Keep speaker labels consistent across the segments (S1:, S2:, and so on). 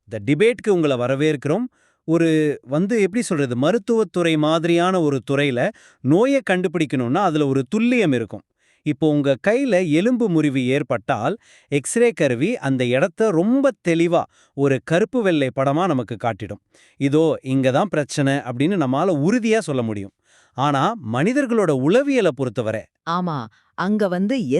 S1: இந்த டிபேட்க்கு உங்கள வரவேற்கிறோம். ஒரு எப்படி சொல்றது, மருத்துவத்துறை மாதிரியான ஒரு துறையில நோய கண்டுபிடிக்கணும்னா, அதுல ஒரு துல்லியம் இருக்கும். இப்போ உங்க கையில எலும்பு முறிவு ஏற்பட்டால், எக்ஸ்ரே கருவி அந்த இடத்த ரொம்ப தெளிவா ஒரு கருப்பு வெள்ளை படமா நமக்கு காட்டிடும். இதோ இங்க தான் பிரச்சனை அப்படின்னு நம்மால உறுதியா சொல்ல முடியும். ஆனா மனிதர்களோட உளவியல பொறுத்தவரை
S2: ஆமா. அங்க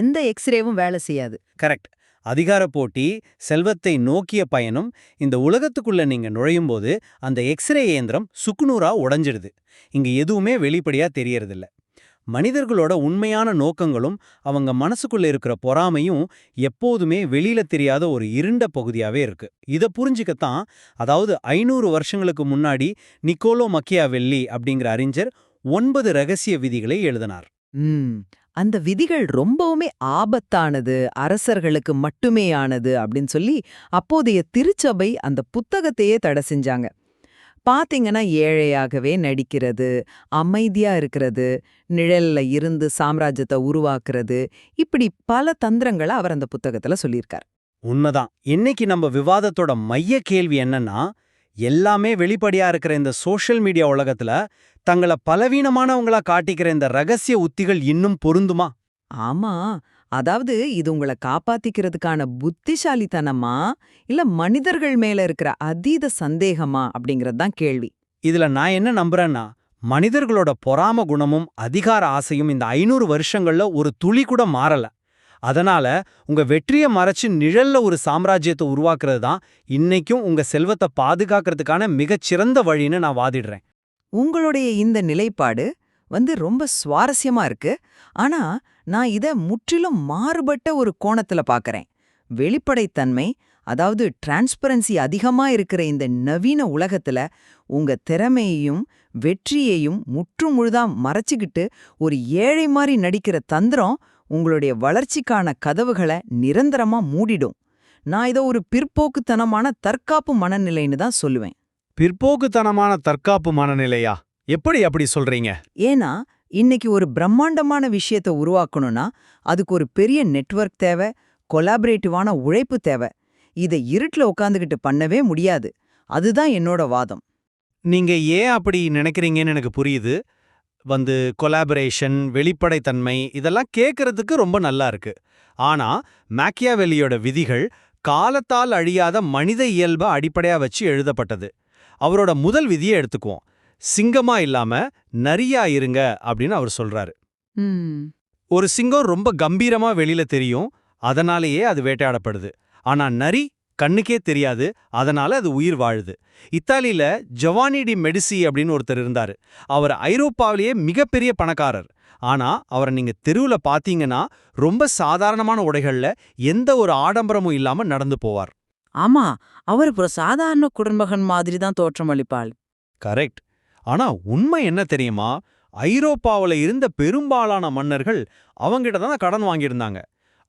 S2: எந்த எக்ஸ்ரேவும் வேலை செய்யாது.
S1: கரெக்ட். அதிகார போட்டி, செல்வத்தை நோக்கிய பயணம், இந்த உலகத்துக்குள்ள நீங்க நுழையும்போது அந்த எக்ஸ்ரே இயந்திரம் சுக்குநூறா உடைஞ்சிடுது. இங்க எதுவுமே வெளிப்படையா தெரியறதில்ல. மனிதர்களோட உண்மையான நோக்கங்களும் அவங்க மனசுக்குள்ள இருக்கிற பொறாமையும் எப்போதுமே வெளியில தெரியாத ஒரு இருண்ட பகுதியாவே இருக்கு. இத புரிஞ்சுக்கத்தான், அதாவது 500 வருஷங்களுக்கு முன்னாடி நிக்கோலோ மக்கியாவெல்லி அப்படிங்கிற அறிஞர் 9 ரகசிய விதிகளை எழுதினார்.
S2: ம். அந்த விதிகள் ரொம்பவுமே ஆபத்தானது, அரசர்களுக்கு மட்டுமேயானது அப்படின்னு சொல்லி அப்போதைய திருச்சபை அந்த புத்தகத்தையே தடை செஞ்சாங்க. பாத்தீங்கன்னா, ஏழையாகவே நடிக்கிறது, அமைதியா இருக்கிறது, நிழல்ல இருந்து சாம்ராஜ்யத்தை உருவாக்குறது, இப்படி பல தந்திரங்கள அவர் அந்த புத்தகத்துல சொல்லியிருக்கார்.
S1: உண்மைதான். இன்னைக்கு நம்ம விவாதத்தோட மைய கேள்வி என்னன்னா, எல்லாமே வெளிப்படையா இருக்கிற இந்த சோஷியல் மீடியா உலகத்துல தங்கள பலவீனமானவங்களா காட்டிக்கிற இந்த ரகசிய உத்திகள் இன்னும் பொருந்துமா?
S2: ஆமா. அதாவது இது உங்கள காப்பாத்திக்கிறதுக்கான புத்திசாலித்தனமா, இல்ல மனிதர்கள் மேல இருக்கிற அதீத சந்தேகமா அப்படிங்கிறது தான் கேள்வி.
S1: இதுல நான் என்ன நம்புறேன்னா, மனிதர்களோட பொறாம குணமும் அதிகார ஆசையும் இந்த 500 வருஷங்கள்ல ஒரு துளி கூட மாறல. அதனால உங்க வெற்றிய மறைச்சு நிழல்ல ஒரு சாம்ராஜ்யத்தை உருவாக்குறது தான் இன்னைக்கும் உங்க செல்வத்தை பாதுகாக்கிறதுக்கான மிகச்சிறந்த வழின்னு நான் வாதிடுறேன்.
S2: உங்களுடைய இந்த நிலைப்பாடு ரொம்ப சுவாரஸ்யமா இருக்கு. ஆனா, நான் இத முற்றிலும் மாறுபட்ட ஒரு கோணத்துல பார்க்கறேன். வெளிப்படைத்தன்மை, அதாவது டிரான்ஸ்பரன்சி அதிகமா இருக்கிற இந்த நவீன உலகத்துல உங்க திறமையையும் வெற்றியையும் முற்றுமுழுதா மறைச்சுக்கிட்டு ஒரு ஏழை மாதிரி நடிக்கிற தந்திரம் உங்களுடைய வளர்ச்சிக்கான கதவுகளை நிரந்தரமா மூடிடும். நான் இத ஒரு பிற்போக்குத்தனமான தற்காப்பு மனநிலைன்னு தான் சொல்லுவேன்.
S1: பிற்போக்குத்தனமான தற்காப்பு மனநிலையா? எப்படி அப்படி சொல்றீங்க?
S2: ஏன்னா, இன்னைக்கு ஒரு பிரம்மாண்டமான விஷயத்த உருவாக்கணும்னா, அதுக்கு ஒரு பெரிய நெட்வொர்க் தேவை, கொலாபரேட்டிவான உழைப்பு தேவை. இத இருட்டுல உட்காந்துக்கிட்டு பண்ணவே முடியாது. அதுதான் என்னோட வாதம்.
S1: நீங்க ஏன் அப்படி நினைக்கிறீங்கன்னு எனக்கு புரியுது. கொலாபரேஷன், வெளிப்படைத்தன்மை இதெல்லாம் கேட்கறதுக்கு ரொம்ப நல்லா இருக்கு. ஆனா மேக்கியாவெல்லியோட விதிகள் காலத்தால் அழியாத மனித இயல்பை அடிப்படையா வச்சு எழுதப்பட்டது. அவரோட முதல் விதியை எடுத்துக்குவோம். சிங்கமா இல்லாம நரியா இருங்க அப்படின்னு அவர் சொல்றாரு.
S2: ம்.
S1: ஒரு சிங்கம் ரொம்ப கம்பீரமா வெளியில தெரியும், அதனாலேயே அது வேட்டையாடப்படுது. ஆனா நரி கண்ணுக்கே தெரியாது, அதனால அது உயிர் வாழுது. இத்தாலியில ஜவானி டி மெடிசி அப்படின்னு ஒருத்தர் இருந்தாரு. அவர் ஐரோப்பாவிலேயே மிகப்பெரிய பணக்காரர். ஆனா அவரை நீங்க தெருவுல பாத்தீங்கன்னா ரொம்ப சாதாரணமான உடைகள்ல எந்த ஒரு ஆடம்பரமும் இல்லாம நடந்து போவார்.
S3: ஆமா, அவர் ஒரு சாதாரண குடும்பகன் மாதிரி தான் தோற்றமளிப்பாள்.
S1: கரெக்ட். ஆனா உண்மை என்ன தெரியுமா? ஐரோப்பாவுல இருந்த பெரும்பாலான மன்னர்கள் அவங்கிட்ட தான் கடன் வாங்கியிருந்தாங்க.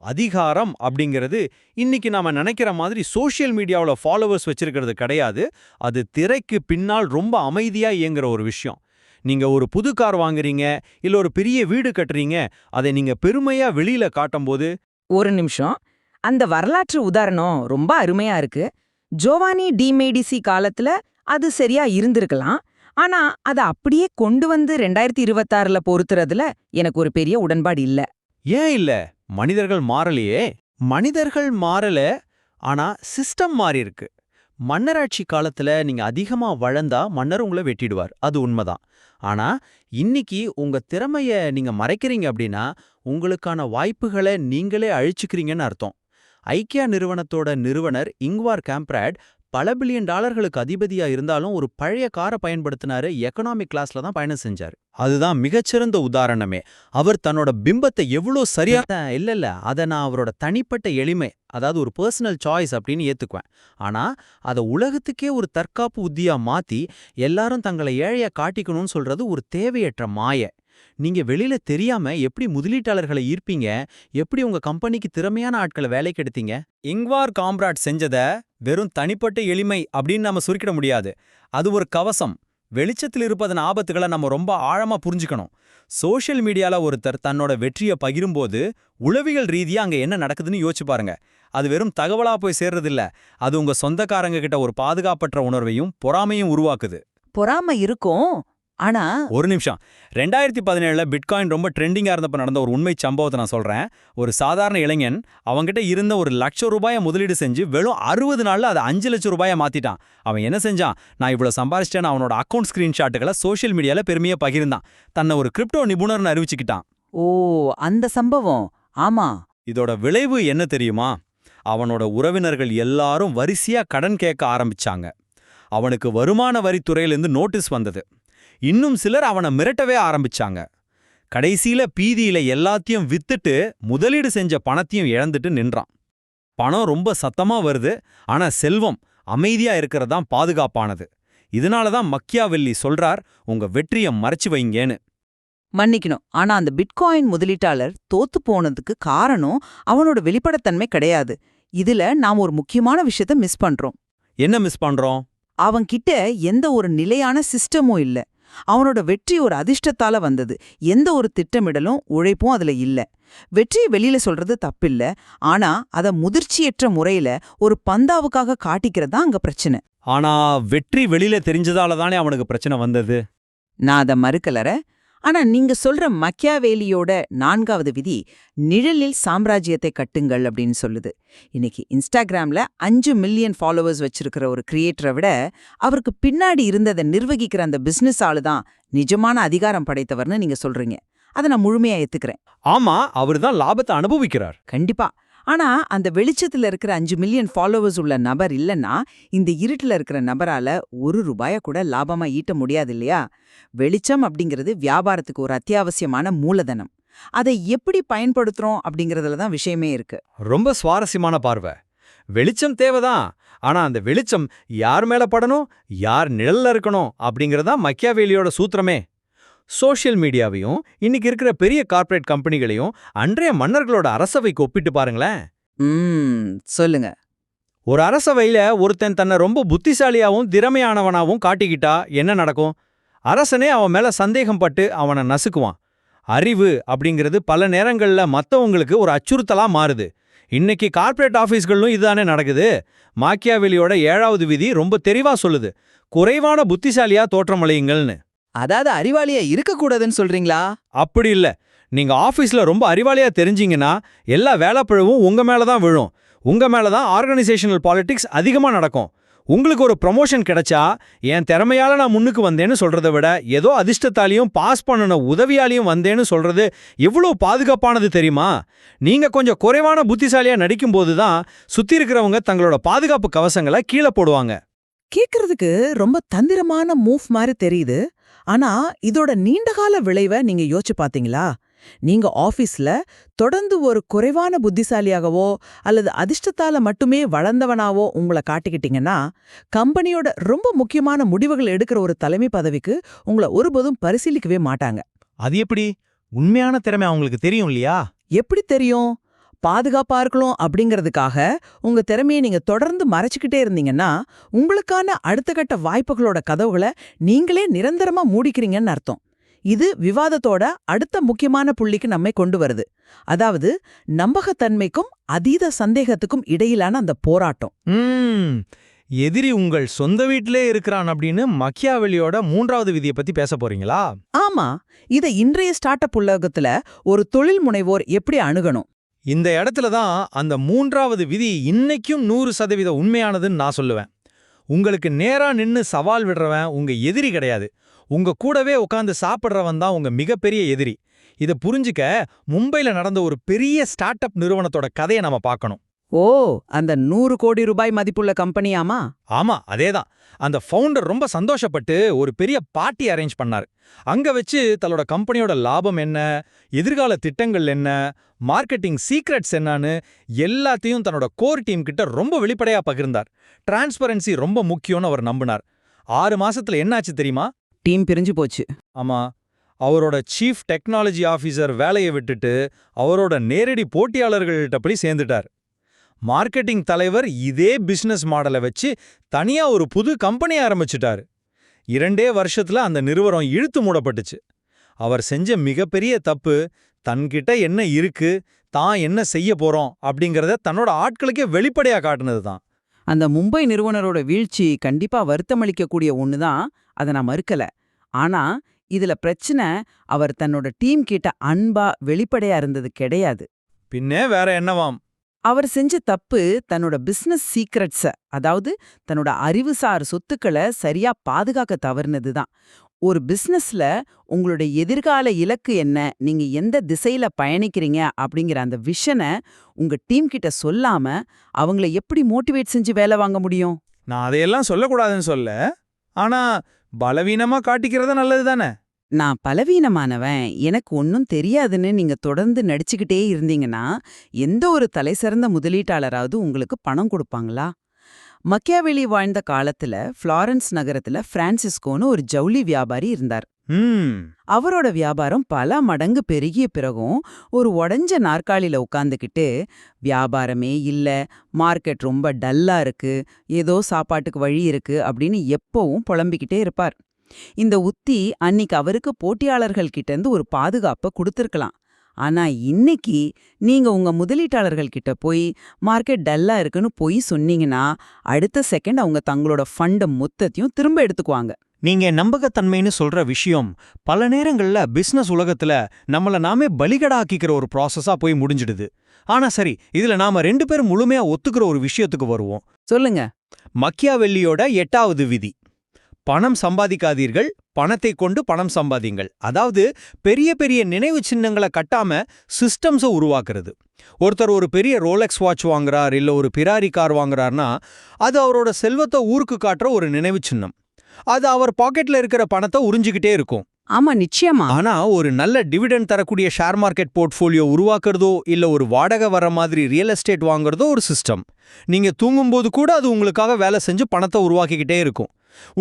S1: அதிகாரம் அப்படிங்கிறது இன்னைக்கு நாம நினைக்கிற மாதிரி சோஷியல் மீடியாவுல ஃபாலோவர்ஸ் வச்சிருக்கிறது கிடையாது. அது திரைக்கு பின்னால் ரொம்ப அமைதியா இயங்குற ஒரு விஷயம். நீங்க ஒரு புது கார் வாங்குறீங்க, இல்ல ஒரு பெரிய வீடு கட்டுறீங்க, அதை நீங்க பெருமையா வெளியில காட்டும்போது
S3: ஒரு நிமிஷம். அந்த வரலாற்று உதாரணம் ரொம்ப அருமையா இருக்கு. ஜோவானி டி மேடிசி காலத்துல அது சரியா இருந்திருக்கலாம். ஆனா அத அப்படியே கொண்டு 2026ல பொறுத்துறதுல எனக்கு ஒரு பெரிய உடன்பாடு இல்ல.
S1: ஏன் இல்ல? மனிதர்கள் மாறலையே. மனிதர்கள் மாறல, ஆனா சிஸ்டம் மாறி இருக்கு. மன்னராட்சி காலத்துல நீங்க அதிகமா வளர்ந்தா மன்னர் உங்களை வெட்டிடுவார், அது உண்மைதான். ஆனா இன்னைக்கு உங்க திறமைய நீங்க மறைக்கிறீங்க அப்படின்னா உங்களுக்கான வாய்ப்புகளை நீங்களே அழிச்சுக்கிறீங்கன்னு அர்த்தம். ஐக்கியா நிறுவனத்தோட நிறுவனர் இங்வார் காம்ப்ராட் பல பில்லியன் டாலர்களுக்கு அதிபதியா இருந்தாலும் ஒரு பழைய காரை பயன்படுத்தினாரு, எக்கனாமிக் கிளாஸ்ல தான் பயணம் செஞ்சாரு. அதுதான் மிகச்சிறந்த உதாரணமே. அவர் தன்னோட பிம்பத்தை எவ்வளோ சரியா இல்ல அதை நான் அவரோட தனிப்பட்ட எளிமை, அதாவது ஒரு பர்சனல் சாய்ஸ் அப்படின்னு ஏத்துக்குவேன். ஆனா அதை உலகத்துக்கே ஒரு தற்காப்பு உத்தியா மாத்தி எல்லாரும் தங்களை ஏழையா காட்டிக்கணும்னு சொல்றது ஒரு தேவையற்ற மாய. நீங்க வெளியில தெரியாம எப்படி முதலீட்டாளர்களை ஈர்ப்பீங்க, எப்படி உங்க கம்பெனிக்கு திறமையான ஆட்களை வேலைக்கு எடுத்தீங்க? இங்வார் காம்ப்ராட் செஞ்சத வெறும் தனிப்பட்ட எளிமை அப்படின்னு நாம சுருக்கிட முடியாது. அது ஒரு கவசம். வெளிச்சத்தில் இருப்பதன் ஆபத்துகளை நம்ம ரொம்ப ஆழமா புரிஞ்சுக்கணும். சோஷியல் மீடியால ஒருத்தர் தன்னோட வெற்றியை பகிரும்போது உளவியல் ரீதியா அங்க என்ன நடக்குதுன்னு யோசிச்சு பாருங்க. அது வெறும் தகவலா போய் சேர்றதில்ல, அது உங்க சொந்தக்காரங்க கிட்ட ஒரு பாதுகாப்பற்ற உணர்வையும் பொறாமையும் உருவாக்குது.
S2: பொறாமை இருக்கும். ஆனா
S1: ஒரு நிமிஷம். 2017ல பிட்காயின் ரொம்ப ட்ரெண்டிங்கா இருந்தப்ப நடந்த ஒரு உண்மை சம்பவத்தை நான் சொல்றேன். ஒரு சாதாரண இளைஞன் அவன்கிட்ட இருந்த ₹1,00,000 முதலீடு செஞ்சு வெறும் 60 நாள்ல அதை ₹5,00,000 மாத்திட்டான். அவன் என்ன செஞ்சான்? நான் இவ்வளவு சம்பாரிச்சிட்டேன்னு அவனோட அக்கவுண்ட் ஸ்கிரீன்ஷாட்டுகளை சோஷியல் மீடியால பெருமையா பகிர்ந்தான். தன்னை ஒரு கிரிப்டோ நிபுணர்னு அறிவிச்சுக்கிட்டான்.
S2: ஓ, அந்த சம்பவம். ஆமா.
S1: இதோட விளைவு என்ன தெரியுமா? அவனோட உறவினர்கள் எல்லாரும் வரிசையா கடன் கேட்க ஆரம்பிச்சாங்க. அவனுக்கு வருமான வரித்துறையிலிருந்து நோட்டீஸ் வந்தது. இன்னும் சிலர் அவனை மிரட்டவே ஆரம்பிச்சாங்க. கடைசியில பீதியில எல்லாத்தையும் வித்துட்டு முதலீடு செஞ்ச பணத்தையும் இழந்துட்டு நின்றான். பணம் ரொம்ப சத்தமா வருது, ஆனா செல்வம் அமைதியா இருக்கிறதான் பாதுகாப்பானது. இதனாலதான் மக்கியாவெல்லி சொல்றார், உங்க வெற்றியை மறைச்சு வைங்கன்னு.
S2: மன்னிக்கணும். ஆனா அந்த பிட்காயின் முதலீட்டாளர் தோத்து போனதுக்கு காரணம் அவனோட வெளிப்படைத்தன்மை கிடையாது. இதுல நாம் ஒரு முக்கியமான விஷயத்த மிஸ் பண்றோம்.
S1: என்ன மிஸ் பண்றோம்?
S2: அவன்கிட்ட எந்த ஒரு நிலையான சிஸ்டமும் இல்ல. அவனோட வெற்றி ஒரு அதிர்ஷ்டத்தால வந்தது. எந்த ஒரு திட்டமிடலும் உழைப்பும் அதுல இல்ல. வெற்றியை வெளியில சொல்றது தப்பில்ல. ஆனா அத முதிர்ச்சியற்ற முறையில ஒரு பந்தாவுக்காக காட்டிக்கிறது தான் அங்க பிரச்சனை.
S1: ஆனா வெற்றி வெளியில தெரிஞ்சதால தானே அவனுக்கு பிரச்சனை வந்தது.
S2: நான் அத மறுக்கலற. ஆனா நீங்க சொல்ற மக்கியாவேலியோட 4வது விதி நிழலில் சாம்ராஜ்யத்தை கட்டுங்கள் அப்படின்னு சொல்லுது. இன்னைக்கு இன்ஸ்டாகிராம்ல 5 மில்லியன் ஃபாலோவர்ஸ் வச்சிருக்கிற ஒரு கிரியேட்டரை விட அவருக்கு பின்னாடி இருந்ததை நிர்வகிக்கிற அந்த பிசினஸ் ஆளு தான் நிஜமான அதிகாரம் படைத்தவர்னு நீங்க சொல்றீங்க. அதை நான் முழுமையா ஏத்துக்கிறேன்.
S1: ஆமா, அவர்தான் லாபத்தை அனுபவிக்கிறார்.
S2: கண்டிப்பா. ஆனா அந்த வெளிச்சத்துல இருக்கிற 5 மில்லியன் ஃபாலோவர்ஸ் உள்ள நபர் இல்லைன்னா இந்த இருட்டுல இருக்கிற நபரால ₹1 கூட லாபமா ஈட்ட முடியாது இல்லையா? வெளிச்சம் அப்படிங்கிறது வியாபாரத்துக்கு ஒரு அத்தியாவசியமான மூலதனம். அதை எப்படி பயன்படுத்துறோம் அப்படிங்கறதுல தான் விஷயமே இருக்கு.
S1: ரொம்ப சுவாரஸ்யமான பார்வை. வெளிச்சம் தேவைதான், ஆனா அந்த வெளிச்சம் யார் மேல படணும், யார் நிழல்ல இருக்கணும் அப்படிங்கறதா மக்கியாவேலியோட சூத்திரமே. சோஷியல் மீடியாவையும் இன்னைக்கு இருக்கிற பெரிய கார்ப்பரேட் கம்பெனிகளையும் அன்றைய மன்னர்களோட அரசவைக்கு ஒப்பிட்டு பாருங்களேன்.
S2: சொல்லுங்க.
S1: ஒரு அரசவையில ஒருத்தன் தன்னை ரொம்ப புத்திசாலியாவும் திறமையானவனாவும் காட்டிக்கிட்டா என்ன நடக்கும்? அரசனே அவன் மேல சந்தேகம் பட்டு அவனை நசுக்குவான். அறிவு அப்படிங்கிறது பல நேரங்கள்ல மத்தவங்களுக்கு ஒரு அச்சுறுத்தலா மாறுது. இன்னைக்கு கார்ப்பரேட் ஆபீஸ்களும் இதுதானே நடக்குது. மாக்கியாவெலியோட 7வது விதி ரொம்ப தெளிவா சொல்லுது, குறைவான புத்திசாலியா தோற்றமளியுங்கள்னு.
S2: அதாவது அறிவாளியா இருக்கக்கூடாதுன்னு சொல்றீங்களா?
S1: அப்படி இல்ல. நீங்க ஆபீஸ்ல ரொம்ப அறிவாளியா தெரிஞ்சீங்கன்னா எல்லா வேலைப்பழுவும் உங்க மேல தான் விழும். உங்க மேல தான் ஆர்கனைசேஷனல் பாலிடிக்ஸ் அதிகமா நடக்கும். உங்களுக்கு ஒரு ப்ரமோஷன் கிடைச்சா என் திறமையால நான் முன்னுக்கு வந்தேன்னு சொல்றதை விட ஏதோ அதிர்ஷ்டத்தாலையும் பாஸ் பண்ணன உதவியாலையும் வந்தேன்னு சொல்றது எவ்வளோ பாதுகாப்பானது தெரியுமா? நீங்க கொஞ்சம் குறைவான புத்திசாலியா நடிக்கும்போது தான் சுத்தி இருக்கிறவங்க தங்களோட பாதுகாப்பு கவசங்களை கீழே போடுவாங்க.
S4: கேக்குறதுக்கு ரொம்ப தந்திரமான மூவ் மாதிரி தெரியுது. ஆனா இதோட நீண்டகால விளைவை நீங்க யோசிச்சு பாத்தீங்களா? நீங்க ஆபீஸ்ல தொடர்ந்து ஒரு குறைவான புத்திசாலியாகவோ அல்லது அதிர்ஷ்டத்தால மட்டுமே வளர்ந்தவனாவோ உங்களை காட்டிக்கிட்டீங்கன்னா கம்பெனியோட ரொம்ப முக்கியமான முடிவுகள் எடுக்கிற ஒரு தலைமை பதவிக்கு உங்களை ஒருபோதும் பரிசீலிக்கவே மாட்டாங்க.
S1: அது எப்படி? உண்மையான திறமை அவங்களுக்கு தெரியும் இல்லையா?
S4: எப்படி தெரியும்? பாதுகாப்பா இருக்கணும் அப்படிங்கறதுக்காக உங்க திறமையை நீங்க தொடர்ந்து மறைச்சுக்கிட்டே இருந்தீங்கன்னா உங்களுக்கான அடுத்த கட்ட வாய்ப்புகளோட கதவுகளை நீங்களே நிரந்தரமா மூடிக்கிறீங்கன்னு அர்த்தம். இது விவாதத்தோட அடுத்த முக்கியமான புள்ளிக்கு நம்மை கொண்டு வருது. அதாவது நம்பகத்தன்மைக்கும் அதீத சந்தேகத்துக்கும் இடையிலான அந்த போராட்டம்.
S1: எதிரி உங்கள் சொந்த வீட்டிலே இருக்கிறான் அப்படின்னு மக்கியாவெலியோட 3வது விதியை பத்தி பேச போறீங்களா?
S4: ஆமா, இதை இன்றைய ஸ்டார்ட் அப் உலகத்துல ஒரு தொழில் முனைவோர் எப்படி அணுகணும்?
S1: இந்த இடத்துல தான் அந்த 3வது விதி இன்னைக்கும் 100% உண்மையானதுன்னு நான் சொல்லுவேன். உங்களுக்கு நேரா நின்னு சவால் விடுறவன் உங்க எதிரி கிடையாது. உங்க கூடவே உட்காந்து சாப்பிடுறவன் தான் உங்க மிகப்பெரிய எதிரி. இதை புரிஞ்சுக்க மும்பைல நடந்த ஒரு பெரிய ஸ்டார்ட் அப் நிறுவனத்தோட கதையை நாம பார்க்கணும்.
S4: ஓ, அந்த ₹100 கோடி மதிப்புள்ள கம்பெனியாமா?
S1: ஆமா, அதேதான். அந்த ஃபவுண்டர் ரொம்ப சந்தோஷப்பட்டு ஒரு பெரிய பார்ட்டி அரேஞ்ச் பண்ணாரு. அங்க வச்சு தன்னோட கம்பெனியோட லாபம் என்ன, எதிர்கால திட்டங்கள் என்ன, மார்க்கெட்டிங் சீக்ரெட்ஸ் என்னன்னு எல்லாத்தையும் தன்னோட கோர் டீம் கிட்ட ரொம்ப வெளிப்படையா பகிர்ந்தார். டிரான்ஸ்பரன்சி ரொம்ப முக்கியம்னு அவர் நம்பினார். 6 மாசத்துல என்னாச்சு தெரியுமா?
S4: டீம் பிரிஞ்சு போச்சு.
S1: ஆமா, அவரோட சீஃப் டெக்னாலஜி ஆஃபீஸர் வேலையை விட்டுட்டு அவரோட நேரடி போட்டியாளர்கள்ட்ட போய் சேர்ந்துட்டார். மார்க்கெட்டிங் தலைவர் இதே பிசினஸ் மாடலை வச்சு தனியா ஒரு புது கம்பெனி ஆரம்பிச்சுட்டாரு. 2 வருஷத்துல அந்த நிறுவனம் இழுத்து மூடப்பட்டுச்சு. அவர் செஞ்ச மிகப்பெரிய தப்பு தன்கிட்ட என்ன இருக்கு, தான் என்ன செய்ய போறோம் அப்படிங்கறத தன்னோட ஆட்களுக்கே வெளிப்படையா காட்டுனது தான்.
S5: அந்த மும்பை நிறுவனரோட வீழ்ச்சி கண்டிப்பா வருத்தமளிக்கக்கூடிய ஒண்ணுதான், அதை நான் மறுக்கல. ஆனா இதுல பிரச்சனை அவர் தன்னோட டீம் கிட்ட அன்பா வெளிப்படையா இருந்தது கிடையாது.
S1: பின்னே வேற என்னவாம்?
S5: அவர் செஞ்ச தப்பு தன்னோட பிசினஸ் சீக்ரெட்ஸ, அதாவது தன்னோட அறிவுசார் சொத்துக்களை சரியா பாதுகாக்க தவறுனது தான். ஒரு பிசினஸ்ல உங்களோட எதிர்கால இலக்கு என்ன, நீங்க எந்த திசையில பயணிக்கிறீங்க அப்படிங்கிற அந்த விஷனை உங்க டீம் கிட்ட சொல்லாம அவங்கள எப்படி மோட்டிவேட் செஞ்சு வேலை வாங்க முடியும்?
S1: நான் அதையெல்லாம் சொல்லக்கூடாதுன்னு சொல்ல, ஆனா பலவீனமா காட்டிக்கிறது நல்லது தானே.
S5: நான் பலவீனமானவன், எனக்கு ஒன்னும் தெரியாதுன்னு நீங்க தொடர்ந்து நடிச்சுக்கிட்டே இருந்தீங்கன்னா எந்த ஒரு தலைசிறந்த முதலீட்டாளராவது உங்களுக்கு பணம் கொடுப்பாங்களா? மக்கியாவெளி வாழ்ந்த காலத்துல ஃப்ளாரன்ஸ் நகரத்துல பிரான்சிஸ்கோன்னு ஒரு ஜவுளி வியாபாரி இருந்தார். அவரோட வியாபாரம் பல மடங்கு பெருகிய பிறகும் ஒரு உடைஞ்ச நாற்காலியில உட்காந்துக்கிட்டு, வியாபாரமே இல்ல, மார்க்கெட் ரொம்ப டல்லா இருக்கு, ஏதோ சாப்பாட்டுக்கு வழி இருக்கு அப்படின்னு எப்பவும் புலம்பிக்கிட்டே இருப்பார். இந்த உத்தி அன்னிக்கு அவருக்கு போட்டியாளர்கள் கிட்ட இருந்து ஒரு பாதுகாப்பை கொடுத்திருக்கலாம். ஆனா இன்னைக்கு நீங்க உங்க முதலீட்டாளர்கள் கிட்ட போய் மார்க்கெட் டல்லா இருக்குன்னு போய் சொன்னீங்கன்னா அடுத்த செகண்ட் அவங்க தங்களோட ஃபண்ட் மொத்தத்தையும் திரும்ப எடுத்துக்குவாங்க.
S1: நீங்க நம்பகத்தன்மைன்னு சொல்ற விஷயம் பல நேரங்கள்ல பிசினஸ் உலகத்துல நம்மள நாமே பலிகடாக்கிக்கிற ஒரு ப்ராசஸா போய் முடிஞ்சிடுது. ஆனா சரி, இதுல நாம 2 பேரும் முழுமையா ஒத்துக்கிற ஒரு விஷயத்துக்கு வருவோம்.
S5: சொல்லுங்க.
S1: மக்கியாவெல்லியோட 8வது விதி: பணம் சம்பாதிக்காதீர்கள், பணத்தை கொண்டு பணம் சம்பாதிங்கள். அதாவது பெரிய பெரிய நினைவு சின்னங்களை கட்டாம சிஸ்டம்ஸை உருவாக்குறது. ஒருத்தர் ஒரு பெரிய ரோலெக்ஸ் வாட்ச் வாங்குறார், இல்ல ஒரு பிராரி கார் வாங்குறார்னா அது அவரோட செல்வத்தை ஊருக்கு காட்டுற ஒரு நினைவு சின்னம். அது அவர் பாக்கெட்ல இருக்கிற பணத்தை உறிஞ்சிக்கிட்டே இருக்கும்.
S5: ஆமா, நிச்சயமா.
S1: ஆனா ஒரு நல்ல டிவிடெண்ட் தரக்கூடிய ஷேர் மார்க்கெட் போர்ட்ஃபோலியோ உருவாக்குறதோ இல்ல ஒரு வாடகை வர மாதிரி ரியல் எஸ்டேட் வாங்குறதோ ஒரு சிஸ்டம். நீங்க தூங்கும்போது கூட அது உங்களுக்காக வேலை செஞ்சு பணத்தை உருவாக்கிக்கிட்டே இருக்கும்.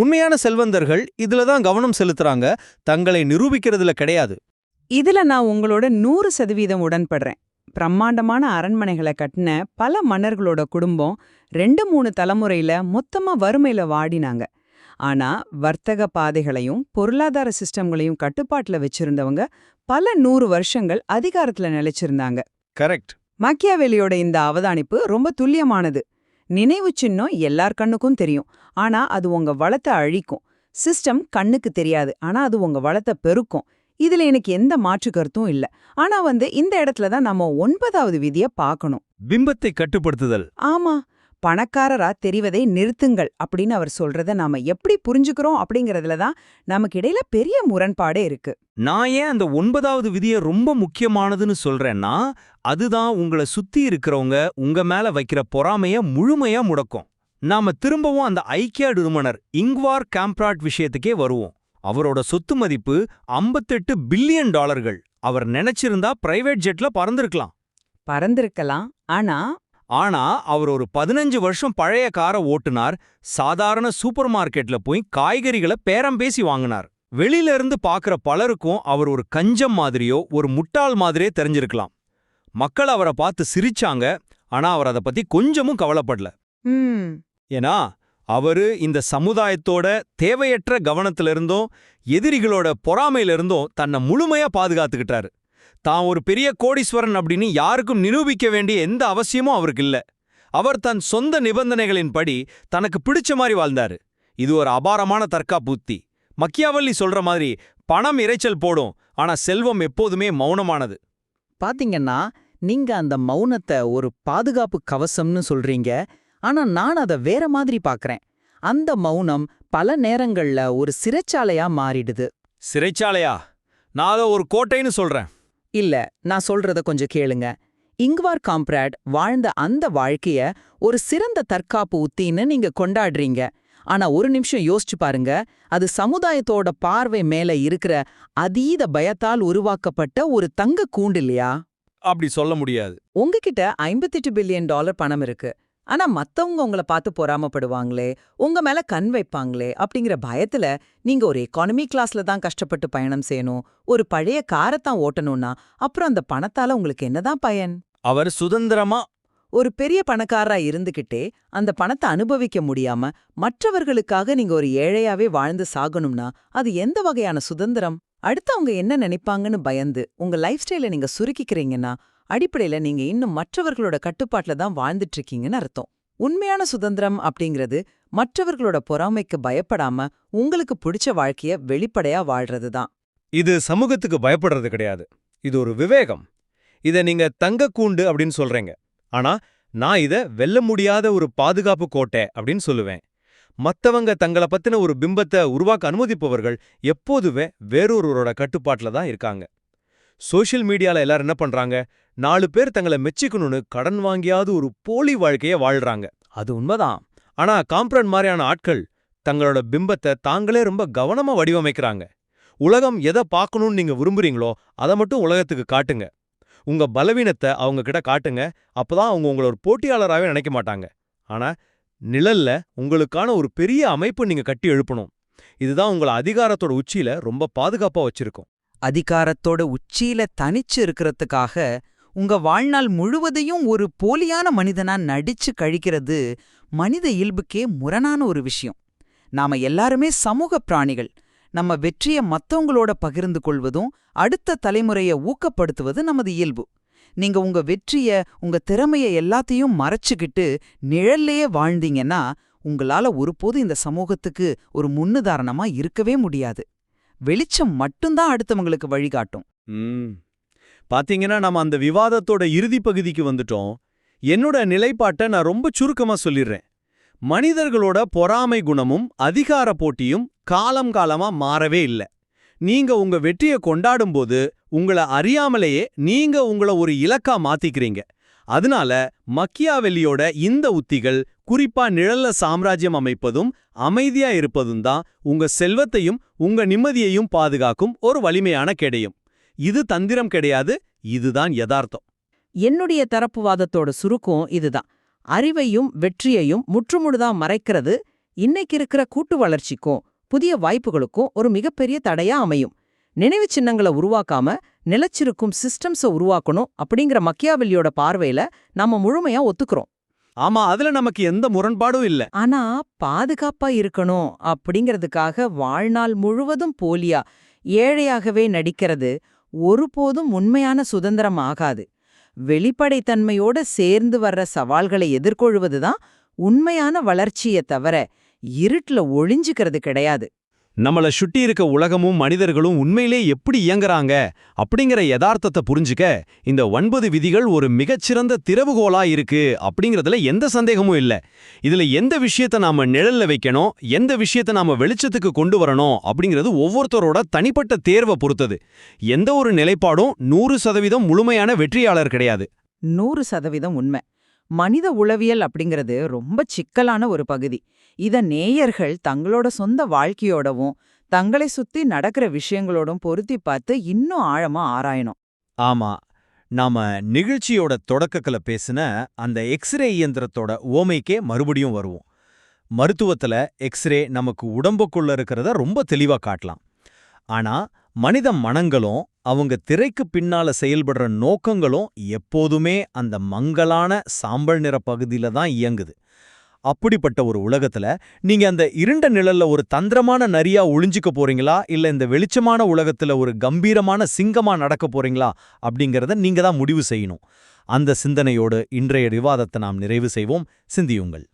S1: உண்மையான செல்வந்தர்கள் இதுல தான் கவனம் செலுத்துறாங்க, தங்களை நிரூபிக்கிறதுல கிடையாது.
S3: இதுல நான் உங்களோட 100% உடன்படுறேன். பிரம்மாண்டமான அரண்மனைகளை கட்டின பல மன்னர்களோட குடும்பம் 2-3 தலைமுறையில மொத்தமா வறுமையில வாடினாங்க. ஆனா வர்த்தக பாதைகளையும் பொருளாதார சிஸ்டம்களையும் கட்டுப்பாட்டுல வச்சிருந்தவங்க பல 100 வருஷங்கள் அதிகாரத்துல நிலைச்சிருந்தாங்க.
S1: கரெக்ட்.
S3: மக்கியாவெல்லியோட இந்த அவதானிப்பு ரொம்ப துல்லியமானது. நினைவு சின்னம் எல்லார் கண்ணுக்கும் தெரியும், ஆனா அது உங்க வளத்தை அழிக்கும். சிஸ்டம் கண்ணுக்கு தெரியாது, ஆனா அது உங்க வளத்தை பெருக்கும். இதுல எனக்கு எந்த மாற்று கருத்தும் இல்ல. ஆனா இந்த இடத்துல தான் நம்ம 9வது விதிய பார்க்கணும்.
S1: பிம்பத்தை கட்டுப்படுத்துதல்.
S3: ஆமா, பணக்காரரா தெரிவதை நிறுத்துங்கள் அப்படின்னு அவர் சொல்றத நாம எப்படி புரிஞ்சுக்கிறோம் அப்படிங்கறதுல தான் நமக்கு இடையில பெரிய முரண்பாடே இருக்கு.
S1: நான் ஏன் அந்த 9வது விதியை ரொம்ப முக்கியமானதுன்னு சொல்றேன்னா, அதுதான் உங்களை சுத்தி இருக்கிறவங்க உங்க மேல வைக்கிற பொறாமைய முழுமையா முடக்கும். நாம திரும்பவும் அந்த ஐக்கியா நிறுவனர் இங்வார் காம்ப்ராட் விஷயத்துக்கே வருவோம். அவரோட சொத்து மதிப்பு $58 பில்லியன். அவர் நினைச்சிருந்தா பிரைவேட் ஜெட்ல
S3: பறந்திருக்கலாம்.
S1: ஆனா அவர் ஒரு 15 வருஷம் பழைய காரை ஓட்டுனார். சாதாரண சூப்பர் மார்க்கெட்ல போய் காய்கறிகளை பேரம் பேசி வாங்கினார். வெளியில இருந்து பாக்குற பலருக்கும் அவர் ஒரு கஞ்சம் மாதிரியோ ஒரு முட்டாள் மாதிரியே தெரிஞ்சிருக்கலாம். மக்கள் அவரை பார்த்து சிரிச்சாங்க, ஆனா அவர் அதை பத்தி கொஞ்சமும் கவலைப்படல. ஏன்னா அவரு இந்த சமுதாயத்தோட தேவையற்ற கவனத்திலிருந்தும் எதிரிகளோட பொறாமையிலிருந்தும் தன்னை முழுமையா பாதுகாத்துக்கிட்டாரு. தான் ஒரு பெரிய கோடீஸ்வரன் அப்படின்னு யாருக்கும் நிரூபிக்க வேண்டிய எந்த அவசியமும் அவருக்கு இல்ல. அவர் தன் சொந்த நிபந்தனைகளின்படி தனக்கு பிடிச்ச மாதிரி வாழ்ந்தாரு. இது ஒரு அபாரமான தற்காப்பு உத்தி. மக்கியாவெல்லி சொல்ற மாதிரி பணம் இரைச்சல் போடும், ஆனா செல்வம் எப்போதுமே மௌனமானது.
S5: பாத்தீங்கன்னா நீங்க அந்த மௌனத்தை ஒரு பாதுகாப்பு கவசம்னு சொல்றீங்க. ஆனா நான் அதை வேற மாதிரி பாக்குறேன். அந்த மௌனம் பல நேரங்கள்ல ஒரு சிறைச்சாலையா மாறிடுது.
S1: சிறைச்சாலையா? நான் அதை ஒரு கோட்டைன்னு சொல்றேன்.
S5: இல்ல, நான் சொல்றத கொஞ்சம் கேளுங்க. இங்வார் காம்ப்ராட் வாழ்ந்த அந்த வாழ்க்கைய ஒரு சிறந்த தற்காப்பு உத்தின்னு நீங்க கொண்டாடுறீங்க. ஆனா ஒரு நிமிஷம் யோசிச்சு பாருங்க, அது சமுதாயத்தோட பார்வை மேல இருக்கிற அதீத பயத்தால் உருவாக்கப்பட்ட ஒரு தங்க கூண்டு இல்லையா?
S1: அப்படி சொல்ல முடியாது.
S2: உங்ககிட்ட $58 பில்லியன் பணம் இருக்கு. ஆனா மத்தவங்க உங்கள பார்த்து பொறாமப்படுவாங்களே, உங்க மேல கண் வைப்பாங்களே அப்படிங்கிற பயத்துல நீங்க ஒரு எக்கானமி கிளாஸ்ல தான் கஷ்டப்பட்டு பயணம் செய்யணும், ஒரு பழைய காரைத்தான் ஓட்டணும்னா அப்புறம் அந்த பணத்தால உங்களுக்கு என்னதான் பயன்?
S1: அவர் சுதந்திரமா
S2: ஒரு பெரிய பணக்காரரா இருந்துகிட்டே அந்த பணத்தை அனுபவிக்க முடியாம மற்றவர்களுக்காக நீங்க ஒரு ஏழையாவே வாழ்ந்து சாகணும்னா அது எந்த வகையான சுதந்திரம்? அடுத்தவங்க என்ன நினைப்பாங்கன்னு பயந்து உங்க லைஃப் ஸ்டைல நீங்க சுருக்கிக்கிறீங்கன்னா அடிப்படையில நீங்க இன்னும் மற்றவர்களோட கட்டுப்பாட்டுல தான் வாழ்ந்துட்டு இருக்கீங்கன்னு அர்த்தம். உண்மையான சுதந்திரம் அப்படிங்கிறது மற்றவர்களோட பொறாமைக்கு பயப்படாம உங்களுக்கு பிடிச்ச வாழ்க்கைய வெளிப்படையா வாழ்றது தான்.
S1: இது சமூகத்துக்கு பயப்படுறது கிடையாது. இது ஒரு விவேகம். இத நீங்க தங்கக்கூண்டு அப்படின்னு சொல்றீங்க. ஆனா நான் இத வெல்ல முடியாத ஒரு பாதுகாப்பு கோட்டை அப்படின்னு சொல்லுவேன். மத்தவங்க தங்கள பத்தின ஒரு பிம்பத்தை உருவாக்க அனுமதிப்பவர்கள் எப்போதுமே வேறொருவரோட கட்டுப்பாட்டுல தான் இருக்காங்க. சோஷியல் மீடியால எல்லாரும் என்ன பண்றாங்க? 4 பேர் தங்களை மெச்சிக்கணும்னு கடன் வாங்கியாவது ஒரு போலி வாழ்க்கைய வாழ்றாங்க. அது உண்மைதான். ஆனா காம்ப்ரன் மாதிரியான ஆட்கள் தங்களோட பிம்பத்தை தாங்களே ரொம்ப கவனமா வடிவமைக்கிறாங்க. உலகம் எதை பார்க்கணும்னு நீங்க விரும்புறீங்களோ அதை மட்டும் உலகத்துக்கு காட்டுங்க. உங்க பலவீனத்தை அவங்க கிட்ட காட்டுங்க. அப்பதான் அவங்க உங்களை ஒரு போட்டியாளராகவே நினைக்க மாட்டாங்க. ஆனா நிழல்ல உங்களுக்கான ஒரு பெரிய அமைப்பு நீங்க கட்டி எழுப்பணும். இதுதான் உங்களை அதிகாரத்தோட உச்சியில ரொம்ப பாதுகாப்பா வச்சிருக்கும்.
S5: அதிகாரத்தோட உச்சியில தனிச்சு இருக்கிறதுக்காக உங்க வாழ்நாள் முழுவதையும் ஒரு போலியான மனிதனா நடிச்சு கழிக்கிறது மனித இயல்புக்கே முரணான ஒரு விஷயம். நாம எல்லாருமே சமூக பிராணிகள். நம்ம வெற்றிய மத்தவங்களோட பகிர்ந்து கொள்வதும் அடுத்த தலைமுறைய ஊக்கப்படுத்துவது நமது இயல்பு. நீங்க உங்க வெற்றிய, உங்க திறமைய எல்லாத்தையும் மறைச்சுக்கிட்டு நிழல்லையே வாழ்ந்தீங்கன்னா உங்களால ஒருபோதும் இந்த சமூகத்துக்கு ஒரு முன்னுதாரணமா இருக்கவே முடியாது. வெளிச்சம் மட்டும்தான் அடுத்தவங்களுக்கு வழிகாட்டும்.
S1: பாத்தீங்கன்னா நம்ம அந்த விவாதத்தோட இறுதி பகுதிக்கு வந்துட்டோம். என்னோட நிலைப்பாட்டை நான் ரொம்ப சுருக்கமா சொல்லிடுறேன். மனிதர்களோட பொறாமை குணமும் அதிகார போட்டியும் காலம் காலமா மாறவே இல்ல. நீங்க உங்க வெற்றியை கொண்டாடும்போது உங்களை அறியாமலேயே நீங்க உங்களை ஒரு இலக்கா மாத்திக்கிறீங்க. அதனால மக்கியாவெல்லியோட இந்த உத்திகள், குறிப்பா நிழல்ல சாம்ராஜ்யம் அமைப்பதும் அமைதியா இருப்பதும் தான் உங்க செல்வத்தையும் உங்க நிம்மதியையும் பாதுகாக்கும் ஒரு வலிமையான கெடையும். இது தந்திரம் கிடையாது, இதுதான் யதார்த்தம்.
S4: என்னுடைய தரப்புவாதத்தோட சுருக்கம் இதுதான். அறிவையும் வெற்றியையும் முற்றுமுழுதா மறைக்கிறது இன்னைக்கு இருக்கிற கூட்டு வளர்ச்சிக்கும் புதிய வாய்ப்புகளுக்கும் ஒரு மிகப்பெரிய தடையா அமையும். நினைவு சின்னங்களை உருவாக்காம நிலைச்சிருக்கும் சிஸ்டம்ஸை உருவாக்கணும் அப்படிங்கிற மக்கியாவெல்லியோட பார்வையில நாம முழுமையா ஒத்துக்கிறோம்.
S1: ஆமா, அதுல நமக்கு எந்த முரண்பாடும் இல்ல.
S2: ஆனா பாதுகாப்பா இருக்கணும் அப்படிங்கிறதுக்காக வாழ்நாள் முழுவதும் போலியா, ஏழையாகவே நடிக்கிறது ஒருபோதும் உண்மையான சுதந்திரம் ஆகாது. வெளிப்படைத்தன்மையோட சேர்ந்து வர்ற சவால்களை எதிர்கொள்வதுதான் உண்மையான வளர்ச்சியை தவிர இருட்டுல ஒளிஞ்சுக்கிறது கிடையாது.
S1: நம்மள சுட்டி இருக்க உலகமும் மனிதர்களும் உண்மையிலே எப்படி இயங்குறாங்க அப்படிங்கிற யதார்த்தத்தை புரிஞ்சுக்க இந்த 9 விதிகள் ஒரு மிகச்சிறந்த திறவுகோலா இருக்கு அப்படிங்கறதுல எந்த சந்தேகமும் இல்ல. இதுல எந்த விஷயத்தை நாம நிழல்ல வைக்கணும், எந்த விஷயத்தை நாம வெளிச்சத்துக்கு கொண்டு வரணும் அப்படிங்கிறது ஒவ்வொருத்தரோட தனிப்பட்ட தேர்வை பொறுத்தது. எந்த ஒரு நிலைப்பாடும் 100% முழுமையான வெற்றியாளர் கிடையாது.
S2: 100% உண்மை. மனித உளவியல் அப்படிங்கிறது ரொம்ப சிக்கலான ஒரு பகுதி. இத நேயர்கள் தங்களோட சொந்த வாழ்க்கையோடவும் தங்களை சுத்தி நடக்கிற விஷயங்களோடும் பொருத்தி பார்த்து இன்னும் ஆழமா ஆராயணும்.
S1: ஆமா, நாம நிகழ்ச்சியோட தொடக்கத்துல பேசின அந்த எக்ஸ்ரே இயந்திரத்தோட ஓமைக்கே மறுபடியும் வருவோம். மருத்துவத்துல எக்ஸ்ரே நமக்கு உடம்புக்குள்ள இருக்கிறத ரொம்ப தெளிவா காட்டலாம். ஆனா மனித மனங்களும் அவங்க திரைக்கு பின்னால செயல்படுற நோக்கங்களும் எப்போதுமே அந்த மங்கலான சாம்பல் நிற பகுதியில தான் இயங்குது. அப்படிப்பட்ட ஒரு உலகத்துல நீங்க அந்த இருண்ட நிழல்ல ஒரு தந்திரமான நரியா ஒளிஞ்சுக்க போறீங்களா, இல்ல இந்த வெளிச்சமான உலகத்துல ஒரு கம்பீரமான சிங்கமா நடக்க போறீங்களா அப்படிங்கறத நீங்க தான் முடிவு செய்யணும். அந்த சிந்தனையோடு இன்றைய விவாதத்தை நாம் நிறைவு செய்வோம். சிந்தியுங்கள்.